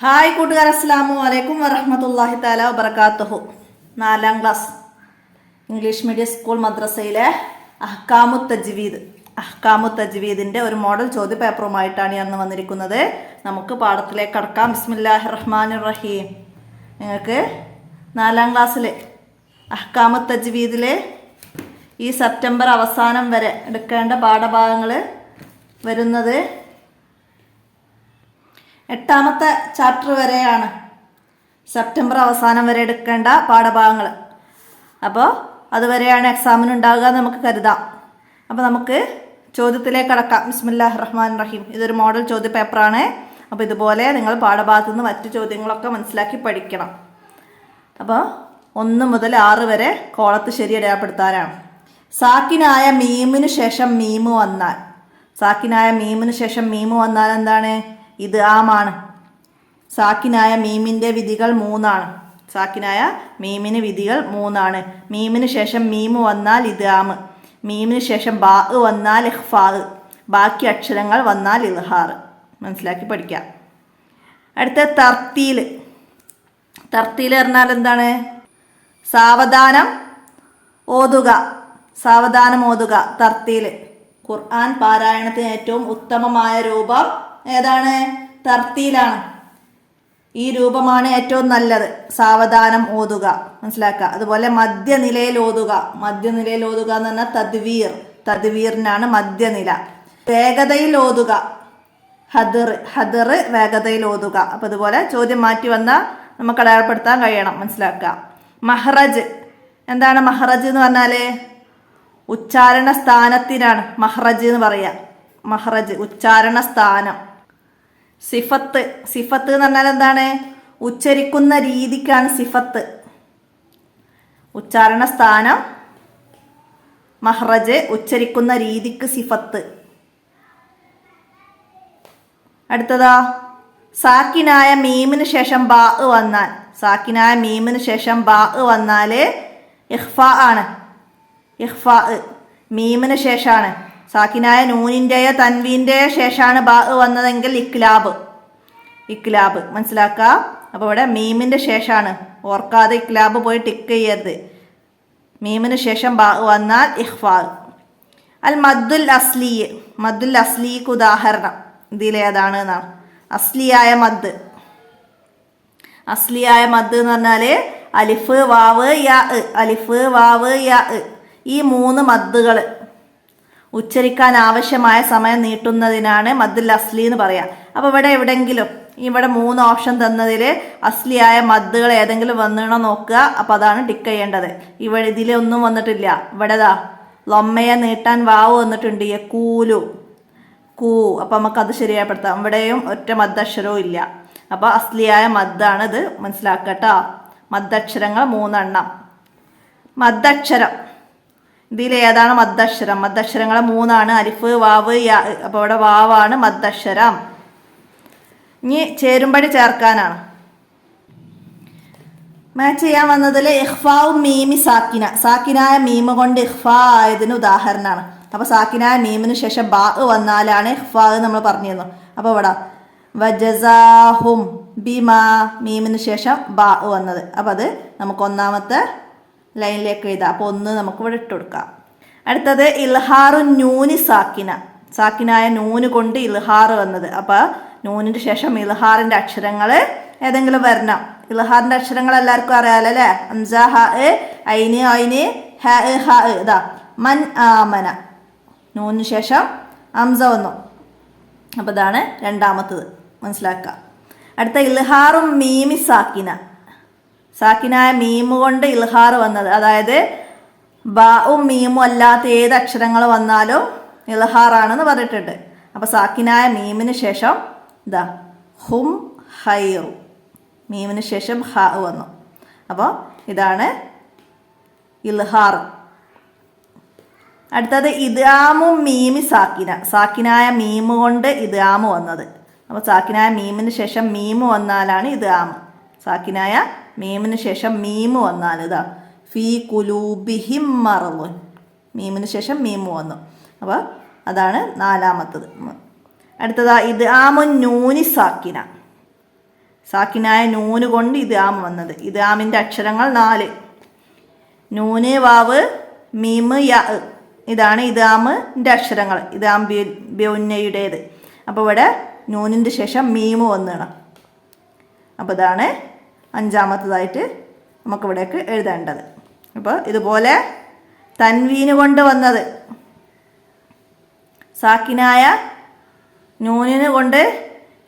Hi കൂട്ടുകാർ, അസ്സലാമു അലൈക്കും വറഹ്മത്തുള്ളാഹി തആല വബറകാതുഹു. 4ാം ക്ലാസ് ഇംഗ്ലീഷ് മീഡിയം സ്കൂൾ മദ്രസയിലെ അഹ്കാമു തജ്വീദിന്റെ ഒരു മോഡൽ ചോദ്യ പേപ്പറുമായിട്ടാണ് ഞാൻ വന്നിരിക്കുന്നത്. നമുക്ക് പാഠത്തിലേക്ക് കടക്കാം. ബിസ്മില്ലാഹിർ റഹ്മാനിർ റഹീം. നിങ്ങൾക്ക് 4ാം ക്ലാസ്സിൽ അഹ്കാമു തജ്വീദിൽ ഈ സെപ്റ്റംബർ അവസാനം വരെ എടുക്കേണ്ട പാഠഭാഗങ്ങൾ വരുന്നത് 8ാമത്തെ ചാപ്റ്റർ വരെയാണ്. സെപ്റ്റംബർ അവസാനം വരെ എടുക്കേണ്ട പാഠഭാഗങ്ങൾ. അപ്പോൾ അതുവരെയാണ് എക്സാമിന് ഉണ്ടാകുക എന്ന് നമുക്ക് കരുതാം. അപ്പോൾ നമുക്ക് ചോദ്യത്തിലേക്ക് കടക്കാം. ബിസ്മില്ലാഹിർ റഹ്മാനിർ റഹീം. ഇതൊരു മോഡൽ ചോദ്യ പേപ്പറാണ്. അപ്പോൾ ഇതുപോലെ നിങ്ങൾ പാഠഭാഗത്തു നിന്ന് മറ്റു ചോദ്യങ്ങളൊക്കെ മനസ്സിലാക്കി പഠിക്കണം. അപ്പോൾ 1 മുതൽ 6 വരെ കോളത്ത് ശരി അടയാളപ്പെടുത്താനാണ്. സാക്കിനായ മീമിന് ശേഷം മീമ് വന്നാൽ, സാക്കിനായ മീമിന് ശേഷം മീമ് വന്നാൽ എന്താണ്? ഇത് ആമാണ്. സാക്കിനായ മീമിൻ്റെ വിധികൾ 3ആണ്. സാക്കിനായ മീമിന് വിധികൾ 3ആണ്. മീമിന് ശേഷം മീമ് വന്നാൽ ഇത് ആമ്, മീമിന് ശേഷം ബാ വന്നാൽ ഇഖ്ഫാ, ബാക്കി അക്ഷരങ്ങൾ വന്നാൽ ഇൽഹാർ. മനസ്സിലാക്കി പഠിക്കാം. അടുത്ത തർത്തീൽ. തർത്തീൽ പറഞ്ഞാൽ എന്താണ്? സാവധാനം ഓതുക, സാവധാനം ഓതുക. തർത്തീൽ. ഖുർആൻ പാരായണത്തിന് ഏറ്റവും ഉത്തമമായ രൂപം ഏതാണ്? തർത്തീലാണ്. ഈ രൂപമാണ് ഏറ്റവും നല്ലത്. സാവധാനം ഓതുക, മനസ്സിലാക്കുക. അതുപോലെ മധ്യനിലയിൽ ഓതുക. മധ്യനിലയിൽ ഓതുക എന്ന് പറഞ്ഞാൽ തദ്വീർ. തദ്വീറിനാണ് മധ്യനില. വേഗതയിൽ ഓതുക. ഹദർ വേഗതയിൽ ഓതുക. അപ്പോൾ അതുപോലെ ചോദ്യം മാറ്റി വന്നാൽ നമുക്ക് അടയാളപ്പെടുത്താൻ കഴിയണം. മനസ്സിലാക്കുക. മഹ്റജ്. എന്താണ് മഹ്റജ് എന്ന് പറഞ്ഞാൽ? ഉച്ചാരണ സ്ഥാനത്തിനാണ് മഹ്റജ് എന്ന് പറയുക. മഹ്റജ് ഉച്ചാരണ സ്ഥാനം. സിഫത്ത്. സിഫത്ത് എന്ന് പറഞ്ഞാൽ എന്താണ്? ഉച്ചരിക്കുന്ന രീതിക്കാണ് സിഫത്ത്. ഉച്ചാരണ സ്ഥാനം മഹ്റജ്, ഉച്ചരിക്കുന്ന രീതിക്ക് സിഫത്ത്. അടുത്തതാ സാക്കിനായ മീമിന് ശേഷം ബാ വന്നാൽ, സാക്കിനായ മീമിന് ശേഷം ബാ വന്നാൽ ഇഖ്ഫാ ആണ്. ഇഖ്ഫാ മീമിന് ശേഷമാണ്. സാക്കിനായ നൂനിൻ്റെയോ തൻവീൻ്റെയോ ശേഷമാണ് ബാ വന്നതെങ്കിൽ ഇക്ലാബ്. ഇക്ലാബ് മനസ്സിലാക്കുക. അപ്പോൾ ഇവിടെ മീമിൻ്റെ ശേഷമാണ്. ഓർക്കാതെ ഇക്ലാബ് പോയി ടിക്ക് ചെയ്യരുത്. മീമിന് ശേഷം ബാ വന്നാൽ ഇഖ്ഫാ. അൽ മദ്ദുൽ അസ്ലി. മദ്ദുൽ അസ്ലിക്ക് ഉദാഹരണം ഇതിലേതാണ് എന്നാണ്? അസ്ലിയായ മദ്. അസ്ലിയായ മദ് എന്ന് പറഞ്ഞാൽ അലിഫ് വാവ് യാ. അലിഫ് വാവ് യാ ഈ 3 മദ്ദുകൾ ഉച്ചരിക്കാൻ ആവശ്യമായ സമയം നീട്ടുന്നതിനാണ് മദ്ദുൽ അസ്ലി എന്ന് പറയാം. അപ്പോൾ ഇവിടെ എവിടെയെങ്കിലും ഇവിടെ 3 ഓപ്ഷൻ തന്നതിൽ അസ്ലിയായ മദ്ദുകൾ ഏതെങ്കിലും വന്നിണോ നോക്കുക. അപ്പോൾ അതാണ് ടിക്ക് ചെയ്യേണ്ടത്. ഇവിടെ ഇതിലൊന്നും വന്നിട്ടില്ല. ഇവിടെ ലൊമ്മയെ നീട്ടാൻ വാവ് വന്നിട്ടുണ്ട്. കൂലു കൂ. അപ്പം നമുക്കത് ശരിയാപ്പെടുത്താം. ഇവിടെയും ഒറ്റ മദ്ദക്ഷരവും ഇല്ല. അപ്പോൾ അസ്ലിയായ മദ്ദാണ് ഇത്. മനസ്സിലാക്കട്ടോ. മദ്ദക്ഷരങ്ങൾ 3 എണ്ണം. മദ്ദക്ഷരം ഇതിൽ ഏതാണ് മദ്ദക്ഷരം? മദ്ദക്ഷരങ്ങൾ 3 ആണ്. അലിഫ് വാവ് യാ. അപ്പോൾ ഇവിടെ വാവാണ് മദ്ദക്ഷരം. ഇനി ചേരുംപടി ചേർക്കാനാണ്. മാച്ച് ചെയ്യാൻ വന്നതിൽ ഇഖ്ഫാവും മീമി സാക്കിന. സാക്കിനായ മീമ കൊണ്ട് ഇഖ്ഫാ ആയതിന് ഉദാഹരണമാണ്. അപ്പോൾ സാക്കിനായ മീമിന് ശേഷം ബാ വന്നാലാണ് ഇഖ്ഫാ നമ്മൾ പറഞ്ഞിരുന്നു. അപ്പോൾ ഇവിടെ വജസാഹും ബിമാ, മീമിന് ശേഷം ബാ വന്നത്. അപ്പോൾ അത് നമുക്ക് 1ാമത്തെ ലൈനിലേക്ക് എഴുതാം. അപ്പോൾ 1 നമുക്ക് ഇവിടെ ഇട്ട് കൊടുക്കാം. അടുത്തത് ഇൽഹാറു നൂനി സാക്കിന. സാക്കിനായ നൂന് കൊണ്ട് ഇൽഹാർ വന്നത്. അപ്പോൾ നൂനിൻ്റെ ശേഷം ഇൽഹാറിൻ്റെ അക്ഷരങ്ങൾ ഏതെങ്കിലും വരണം. ഇൽഹാറിൻ്റെ അക്ഷരങ്ങൾ എല്ലാവർക്കും അറിയാലോ അല്ലേ? ഹംസ, ഹ, ഐന്, ഐന്, ഹ, ഹ. ഇതാ മൻ ആമന. നൂനിന് ശേഷം ഹംസ വന്നു. അപ്പോൾ ഇതാണ് 2ാമത്തത്. മനസ്സിലാക്കുക. അടുത്ത ഇൽഹാറും മീമി സാക്കിന. സാക്കിനായ മീമ് കൊണ്ട് ഇൽഹാർ വന്നത്. അതായത് ബാവും മീമും അല്ലാത്ത ഏത് അക്ഷരങ്ങൾ വന്നാലും ഇൽഹാറാണെന്ന് പറഞ്ഞിട്ടുണ്ട്. അപ്പോൾ സാക്കിനായ മീമിന് ശേഷം ഇതാ ഹും ഹൈറു. മീമിന് ശേഷം ഹ വന്നു. അപ്പോൾ ഇതാണ് ഇൽഹാർ. അടുത്തത് ഇദ്ആമും മീമി സാക്കിന. സാക്കിനായ മീമ് കൊണ്ട് ഇദ്ആമ് വന്നത്. അപ്പോൾ സാക്കിനായ മീമിന് ശേഷം മീമ് വന്നാലാണ് ഇദ്ആമ്. സാക്കിനായ മീമിന് ശേഷം മീമ് വന്നാൽ ഇതാ ഫീ കുലൂബിഹിം മറളുൻ. മീമിന് ശേഷം മീമ് വന്നു. അപ്പോൾ അതാണ് 4ാമത്തത്. അടുത്തതാ ഇത് ആമുൻ നൂനി സാക്കിന. സാക്കിനായ നൂന് കൊണ്ട് ഇദ്ഗാം വന്നത്. ഇദ്ഗാമിൻ്റെ അക്ഷരങ്ങൾ 4: നൂന്, വാവ്, മീം, യാ. ഇതാണ് ഇദ്ഗാമിൻ്റെ അക്ഷരങ്ങൾ, ഇദ്ഗാം ബിഗുന്നയുടേത്. അപ്പോൾ ഇവിടെ നൂനിൻ്റെ ശേഷം മീം വന്നിടണം. അപ്പോൾ ഇതാണ് 5-മത്തതായിട്ട് നമുക്കിവിടേക്ക് എഴുതേണ്ടത്. അപ്പോൾ ഇതുപോലെ തൻവീന് കൊണ്ട് വന്നത്, സാക്കിനായ നൂനിന് കൊണ്ട്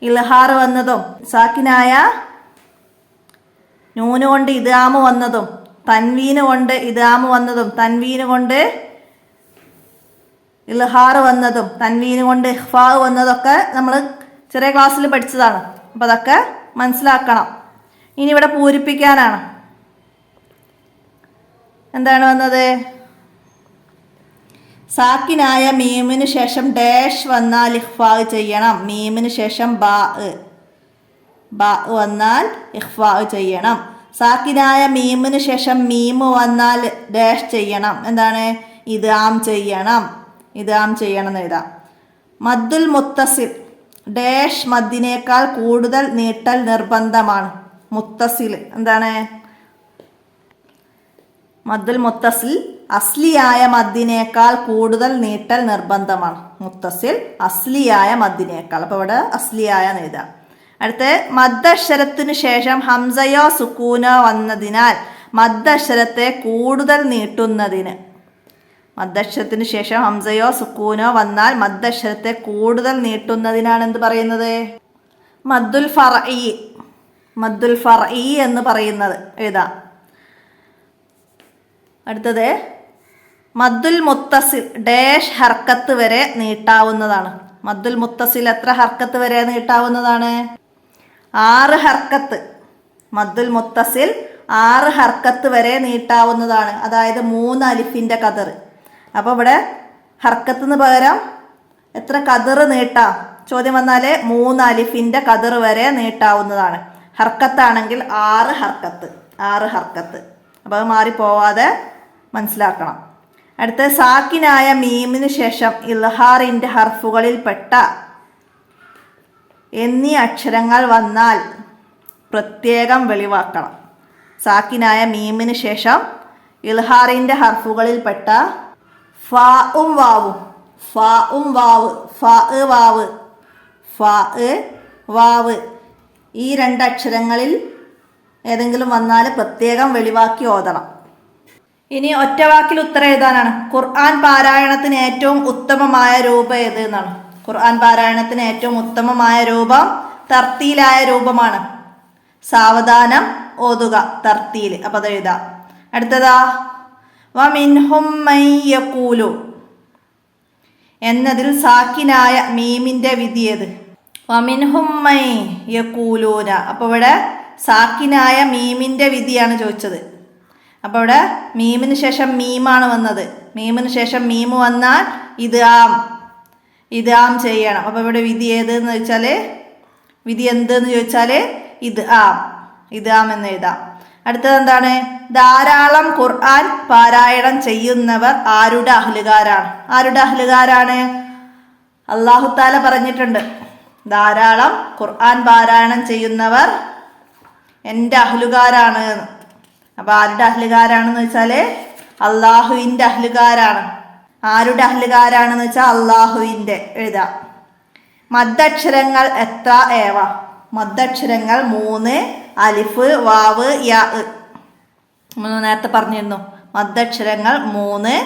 ഇൽഹാർ വന്നതും, സാക്കിനായ നൂന് കൊണ്ട് ഇദ്ഗാം വന്നതും, തൻവീന് കൊണ്ട് ഇദ്ഗാം വന്നതും, തൻവീന് കൊണ്ട് ഇൽഹാർ വന്നതും, തൻവീന് കൊണ്ട് ഇഖ്ഫാ വന്നതൊക്കെ നമ്മൾ ചെറിയ ക്ലാസ്സിൽ പഠിച്ചതാണ്. അപ്പോൾ അതൊക്കെ മനസ്സിലാക്കണം. ഇനി ഇവിടെ പൂരിപ്പിക്കാനാണ്. എന്താണ് വന്നത്? സാക്കിനായ മീമിന് ശേഷം ഡാഷ് വന്നാൽ ഇഖ്ഫാ ചെയ്യണം. മീമിന് ശേഷം ബാ വന്നാൽ ഇഖ്ഫാ ചെയ്യണം. സാക്കിനായ മീമിന് ശേഷം മീം വന്നാൽ ഡാഷ് ചെയ്യണം. എന്താണ്? ഇദ്ഗാം ചെയ്യണം. ഇദ്ഗാം ചെയ്യണം എന്ന് എഴുതാം. മദ്ദുൽ മുത്തസിൽ ഡാഷ് മദ്ദിനേക്കാൾ കൂടുതൽ നീട്ടൽ നിർബന്ധമാണ്. മുത്തസിൽ എന്താണ്? മദ്ദുൽ മുത്തസിൽ അസ്ലിയായ മദ്ദിനേക്കാൾ കൂടുതൽ നീട്ടൽ നിർബന്ധമാണ്. മുത്തസിൽ അസ്ലിയായ മദ്ദിനേക്കാൾ. അപ്പോൾ ഇവിടെ അസ്ലിയായ എഴുതാം. അടുത്ത് മദ്ദക്ഷരത്തിന് ശേഷം ഹംസയോ സുക്കൂനോ വന്നതിനാൽ മദ്ദക്ഷരത്തെ കൂടുതൽ നീട്ടുന്നതിന്. മദ്ദക്ഷരത്തിന് ശേഷം ഹംസയോ സുക്കൂനോ വന്നാൽ മദ്ദക്ഷരത്തെ കൂടുതൽ നീട്ടുന്നതിനാണ് എന്ത് പറയുന്നത്? മദ്ദുൽ ഫർഈ. മദ്ദുൽ ഫർഈ എന്ന് പറയുന്നത് എഴുതാം. അടുത്തത് മദ്ദുൽ മുത്തസിൽ ഡാഷ് ഹർക്കത്ത് വരെ നീട്ടാവുന്നതാണ്. മദ്ദുൽ മുത്തസിൽ എത്ര ഹർക്കത്ത് വരെ നീട്ടാവുന്നതാണ്? 6 ഹർക്കത്ത്. മദ്ദുൽ മുത്തസിൽ 6 ഹർക്കത്ത് വരെ നീട്ടാവുന്നതാണ്. അതായത് 3 അലിഫിൻ്റെ കദർ. അപ്പോൾ ഇവിടെ ഹർക്കത്തിന് പകരം എത്ര കദർ നീട്ടാം? ചോദ്യം വന്നാൽ 3 അലിഫിൻ്റെ കദർ വരെ നീട്ടാവുന്നതാണ്. ഹർക്കത്താണെങ്കിൽ 6 ഹർക്കത്ത്. 6 ഹർക്കത്ത്. അപ്പോൾ അത് മാറിപ്പോവാതെ മനസ്സിലാക്കണം. അടുത്ത സാക്കിനായ മീമിന് ശേഷം ഇൽഹാറിൻ്റെ ഹർഫുകളിൽപ്പെട്ട എന്നീ അക്ഷരങ്ങൾ വന്നാൽ പ്രത്യേകം വെളിവാക്കണം. സാക്കിനായ മീമിന് ശേഷം ഇൽഹാറിൻ്റെ ഹർഫുകളിൽപ്പെട്ട ഫാഉം വാവും, ഫാഉം വാവ്, ഫാ വാവ്, ഫാ വാവ് ഈ 2 അക്ഷരങ്ങളിൽ ഏതെങ്കിലും വന്നാൽ പ്രത്യേകം വെളിവാക്കി ഓതണം. ഇനി ഒറ്റവാക്കിൽ ഉത്തരം എഴുതാനാണ്. ഖുർആൻ പാരായണത്തിന് ഏറ്റവും ഉത്തമമായ രൂപം ഏത് എന്നാണ്. ഖുർആൻ പാരായണത്തിന് ഏറ്റവും ഉത്തമമായ രൂപം തർത്തീലായ രൂപമാണ്. സാവധാനം ഓതുക, തർത്തീൽ. അപ്പം അത് എഴുതാം. അടുത്തതാ വമിൻഹും മൻ യഖൂലു എന്നതിൽ സാക്കിനായ മീമിൻ്റെ വിധി ഏത്? വമിൻഹും മൻ യഖൂലൂന. അപ്പോൾ ഇവിടെ സാക്കിനായ മീമിൻ്റെ വിധിയാണ് ചോദിച്ചത്. അപ്പോൾ ഇവിടെ മീമിന് ശേഷം മീമാണ് വന്നത്. മീമിന് ശേഷം മീം വന്നാൽ ഇദ്ഗാം ചെയ്യണം. അപ്പോൾ ഇവിടെ വിധി ഏതെന്ന് ചോദിച്ചാൽ, വിധി എന്തെന്ന് ചോദിച്ചാൽ ഇദ്ഗാം എന്ന് എഴുതാം. അടുത്തത് എന്താണ്? ധാരാളം ഖുർആൻ പാരായണം ചെയ്യുന്നവർ ആരുടെ അഹ്ലുകാരാണ്? ആരുടെ അഹ്ലുകാരാണ്? അല്ലാഹു തആല പറഞ്ഞിട്ടുണ്ട്, ധാരാളം ഖുർആൻ പാരായണം ചെയ്യുന്നവർ എൻ്റെ അഹ്ലുകാരാണ്. അപ്പോൾ ആരുടെ അഹ്ലുകാരാണെന്ന് വെച്ചാൽ അള്ളാഹുവിൻ്റെ അഹ്ലുകാരാണ്. ആരുടെ അഹ്ലുകാരാണെന്ന് വെച്ചാൽ അള്ളാഹുവിൻ്റെ എഴുതാം. മദ്ദക്ഷരങ്ങൾ എത്ര ഏവ? മദ്ദക്ഷരങ്ങൾ 3: അലിഫ്, വാവ്, യാ. നേരത്തെ പറഞ്ഞിരുന്നു. മദ്ദക്ഷരങ്ങൾ 3: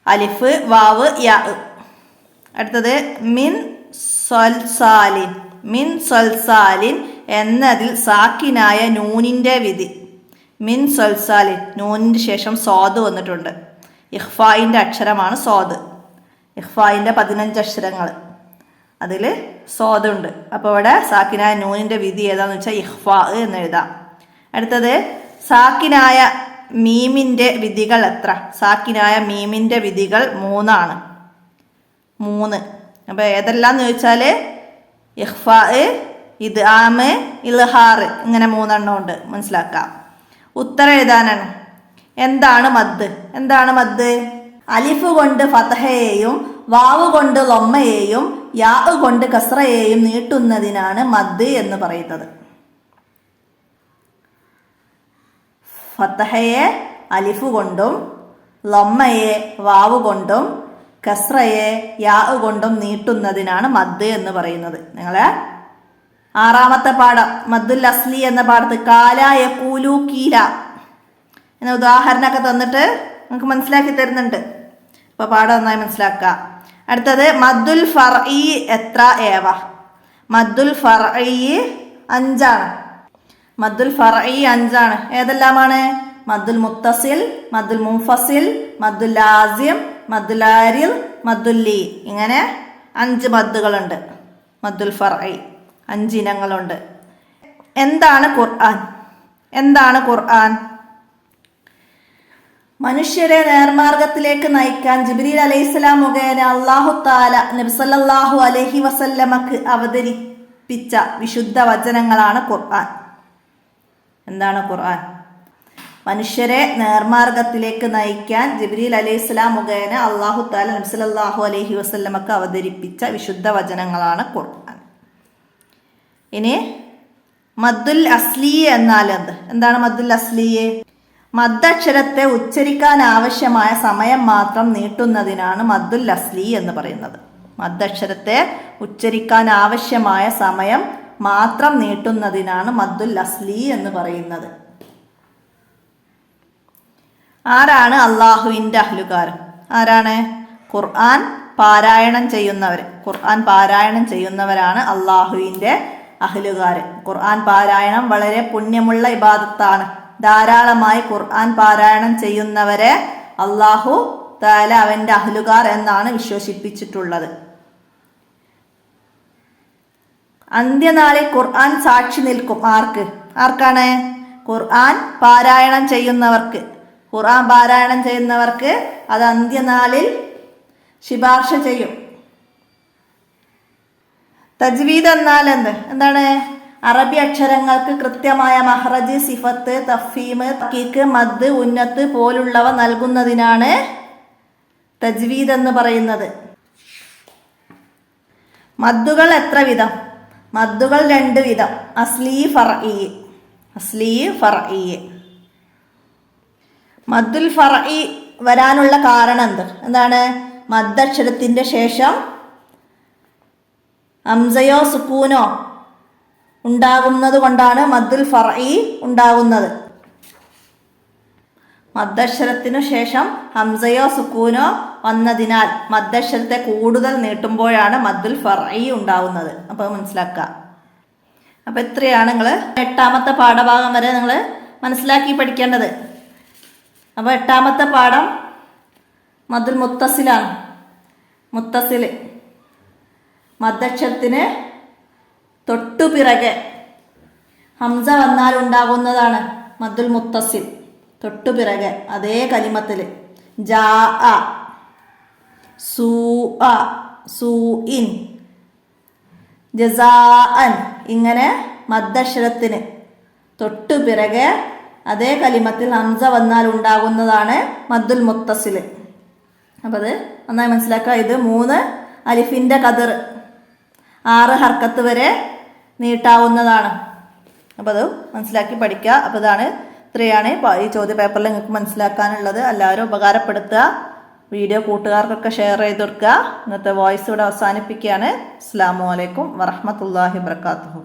അലിഫ്, വാവ്, യാ. അടുത്തത് മിൻ സൽസാലിൻ. മിൻ സൽസാലിൻ എന്നതിൽ സാക്കിനായ നൂനിൻ്റെ വിധി. മിൻ സൽസാലിൻ, നൂനിൻ്റെ ശേഷം സ്വാദ് വന്നിട്ടുണ്ട്. ഇഖ്ഫായിൻ്റെ അക്ഷരമാണ് സ്വാദ്. ഇഖ്ഫായിൻ്റെ 15 അക്ഷരങ്ങൾ, അതിൽ സ്വാദുണ്ട്. അപ്പോൾ ഇവിടെ സാക്കിനായ നൂനിൻ്റെ വിധി ഏതാണെന്ന് വെച്ചാൽ ഇഖ്ഫാ എന്ന് എഴുതാം. അടുത്തത് സാക്കിനായ മീമിൻ്റെ വിധികൾ എത്ര? സാക്കിനായ മീമിൻ്റെ വിധികൾ 3 ആണ്. 3. അപ്പോൾ ഏതെല്ലാം എന്ന് ചോദിച്ചാൽ ഇഖ്ഫാ, ഇദ്ഗാം, ഇൽഹാർ, ഇങ്ങനെ 3 എണ്ണം ഉണ്ട്. മനസ്സിലാക്കാം. ഉത്തരം എഴുതാനാണ്. എന്താണ് മദ്? എന്താണ് മദ്? അലിഫ് കൊണ്ട് ഫതഹയെയും വാവ് കൊണ്ട് ലൊമ്മയെയും യാ കൊണ്ട് കസ്രയെയും നീട്ടുന്നതിനാണ് മദ് എന്ന് പറയുന്നത്. ഫത്തഹയെ അലിഫ് കൊണ്ടും ലമ്മയെ വാവ് കൊണ്ടും കസ്രയെ യാ കൊണ്ടും നീട്ടുന്നതിനാണ് മദ് എന്ന് പറയുന്നത്. നിങ്ങളെ 6ാമത്തെ പാഠം മദ്ദുൽ അസ്ലി എന്ന പാഠത്ത് കാല യഖൂലു കീല എന്ന ഉദാഹരണമൊക്കെ തന്നിട്ട് നമുക്ക് മനസ്സിലാക്കി തരുന്നുണ്ട്. അപ്പോൾ പാഠം നന്നായി മനസ്സിലാക്കുക. അടുത്തത് മദ്ദുൽ ഫർഇ എത്ര ഏവ. മദ്ദുൽ ഫർഇ 5ആണ്. മദ്ദുൽ ഫർഇ 5ആണ്. ഏതെല്ലാമാണ്? മദ്ദുൽ മുത്തസിൽ, മദ്ദുൽ മുൻഫസിൽ, മദ്ദുൽ ലാസിം, മദ്ദുൽ ആരിൽ, മദ്ദുൽ ലീ. ഇങ്ങനെ 5 മദ്ദുകളുണ്ട്. മദ്ദുൽ ഫർഇ 5 ഇനങ്ങളുണ്ട്. എന്താണ് ഖുർആൻ? എന്താണ് ഖുർആൻ? മനുഷ്യരെ നേർമാർഗത്തിലേക്ക് നയിക്കാൻ ജിബ്രീൽ അലൈഹിസ്സലാം മുഖേന അല്ലാഹു തആല നബി സല്ലല്ലാഹു അലൈഹി വസല്ലമക്ക് അവതരിപ്പിച്ച വിശുദ്ധ വചനങ്ങളാണ് ഖുർആൻ. എന്താണ് ഖുർആൻ? മനുഷ്യരെ നേർമാർഗത്തിലേക്ക് നയിക്കാൻ ജിബ്രീൽ അലൈഹിസ്സലാം മുഖേന അല്ലാഹു തആല നബി സല്ലല്ലാഹു അലൈഹി വസല്ലമക്ക് അവതരിപ്പിച്ച വിശുദ്ധ വചനങ്ങളാണ് ഖുർആൻ. ഇനി മദ്ദുൽ അസ്ലി എന്നാൽ എന്താണ് മദ്ദുൽ അസ്ലി? മദ്ദക്ഷരത്തെ ഉച്ചരിക്കാൻ ആവശ്യമായ സമയം മാത്രം നീട്ടുന്നതിനാണ് മദ്ദുൽ അസ്ലി എന്ന് പറയുന്നത്. മദ്ദക്ഷരത്തെ ഉച്ചരിക്കാൻ ആവശ്യമായ സമയം മാത്രം നീട്ടുന്നതിനാണ് മദ്ദുൽ അസ്ലി എന്ന് പറയുന്നത്. ആരാണ് അള്ളാഹുവിൻ്റെ അഹ്ലുകാർ? ആരാണ്? ഖുർആൻ പാരായണം ചെയ്യുന്നവർ. ഖുർആൻ പാരായണം ചെയ്യുന്നവരാണ് അള്ളാഹുവിൻ്റെ അഹ്ലുകാർ. ഖുർആൻ പാരായണം വളരെ പുണ്യമുള്ള ഇബാദത്താണ്. ധാരാളമായി ഖുർആൻ പാരായണം ചെയ്യുന്നവരെ അല്ലാഹു തആല അവൻ്റെ അഹ്ലുകാർ എന്നാണ് വിശേഷിപ്പിച്ചിട്ടുള്ളത്. അന്ത്യനാളിൽ ഖുർആൻ സാക്ഷി നിൽക്കും. ആർക്കാണ്? ഖുർആൻ പാരായണം ചെയ്യുന്നവർക്ക്. ഖുർആൻ പാരായണം ചെയ്യുന്നവർക്ക് അത് അന്ത്യനാളിൽ ശുപാർശ ചെയ്യും. തജ്വീദ് എന്നാൽ എന്താണ്? അറബി അക്ഷരങ്ങൾക്ക് കൃത്യമായ മഹ്റജ്, സിഫത്ത്, തഫ്ഹീം, തഹ്ഖീഖ്, മദ്, ഉന്നത്ത് പോലുള്ളവ നൽകുന്നതിനാണ് തജ്വീദ് എന്ന് പറയുന്നത്. മദ്ദുകൾ എത്ര വിധം? മദ്ദുകൾ 2 വിധം. അസ്ലി, ഫർഇ. അസ്ലി, ഫർഇ. മദ്ദുൽ ഫർഇ വരാനുള്ള കാരണം എന്താണ്? മദ്ദക്ഷരത്തിന്റെ ശേഷം ഹംസയോ സുക്കൂനോ ഉണ്ടാകുന്നത് കൊണ്ടാണ് മദ്ദുൽ ഫർഇ ഉണ്ടാകുന്നത്. മദ്ദക്ഷരത്തിനു ശേഷം ഹംസയോ സുക്കൂനോ വന്നതിനാൽ മദ്ദക്ഷരത്തെ കൂടുതൽ നീട്ടുമ്പോഴാണ് മദ്ദുൽ ഫർഇ ഉണ്ടാകുന്നത്. അപ്പോൾ മനസ്സിലാക്കുക. അപ്പോൾ ഇത്രയാണ് നിങ്ങൾ 8ാമത്തെ പാഠഭാഗം വരെ നിങ്ങൾ മനസ്സിലാക്കി പഠിക്കേണ്ടത്. അപ്പോൾ 8ാമത്തെ പാഠം മദ്ദുൽ മുത്തസിലാണ്. മുത്തസിൽ മദ്ദക്ഷരത്തിന് തൊട്ടുപിറകെ ഹംസ വന്നാൽ ഉണ്ടാകുന്നതാണ് മദ്ദുൽ മുത്തസിൽ. തൊട്ടുപിറകെ അതേ കലിമത്തിൽ ജാഅ, സൂഅ, സൂഇൻ, ജസാഅൻ ഇങ്ങനെ മദ്ദക്ഷരത്തിന് തൊട്ടുപിറകെ അതേ കലിമത്തിൽ ഹംസ വന്നാൽ ഉണ്ടാകുന്നതാണ് മദ്ദുൽ മുത്തസിൽ. അപ്പോൾ അത് നന്നായി മനസ്സിലാക്കുക. ഇത് 3 അലിഫിൻ്റെ ഖദർ 6 ഹർക്കത്ത് വരെ നീട്ടാവുന്നതാണ്. അപ്പോൾ അത് മനസ്സിലാക്കി പഠിക്കുക. അപ്പോൾ ഇത്രയാണ് ഈ ചോദ്യ പേപ്പറിൽ നിങ്ങൾക്ക് മനസ്സിലാക്കാനുള്ളത്. എല്ലാവരും ഉപകാരപ്പെടുത്തുക. വീഡിയോ കൂട്ടുകാർക്കൊക്കെ ഷെയർ ചെയ്ത് കൊടുക്കുക. ഇന്നത്തെ വോയിസ് ഇവിടെ അവസാനിപ്പിക്കുകയാണ്. അസ്സലാമു അലൈക്കും വറഹ്മത്തുള്ളാഹി വബറകാതുഹു.